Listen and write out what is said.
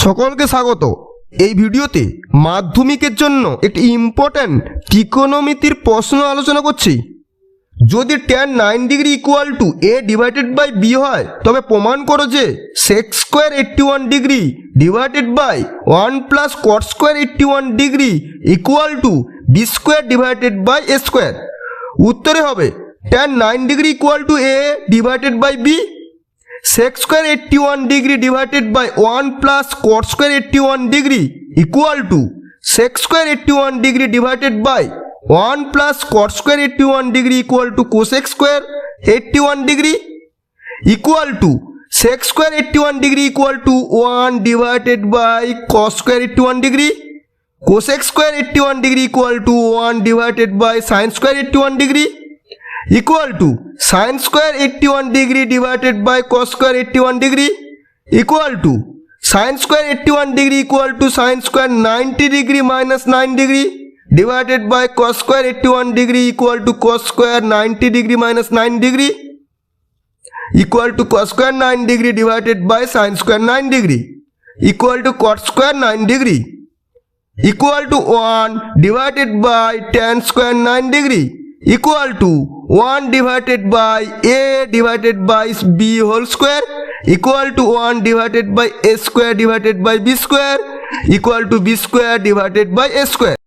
সকলকে স্বাগত। এই ভিডিওতে মাধ্যমিকের জন্য একটি ইম্পর্ট্যান্ট ত্রিকোণমিতির প্রশ্ন আলোচনা করছি। যদি tan 9 degree equal to a divided by b হয় তবে প্রমাণ করো যে sec square 81 degree divided by 1 plus cot square 81 degree equal to b square divided by a square. উত্তরে হবে tan 9 degree equal to a divided by b, sec square 81 degree divided by 1 plus cot square 81 degree equal to sec square 81 degree divided by 1 plus cot square 81 degree equal to cosec square 81 degree equal to sec square 81 degree equal to 1 divided by cos square 81 degree, cosec square 81 degree equal to 1 divided by sin square 81 degree equal to sin square 81 degree divided by cos square 81 degree equal to sin square 81 degree equal to sin square 90 degree minus 9 degree divided by cos square 81 degree equal to cos square 90 degree minus 9 degree equal to cos square 9 degree divided by sin square 9 degree equal to cot square 9 degree equal to 1 divided by tan square 9 degree equal to 1 divided by a divided by b whole square equal to 1 divided by a square divided by b square equal to b square divided by a square.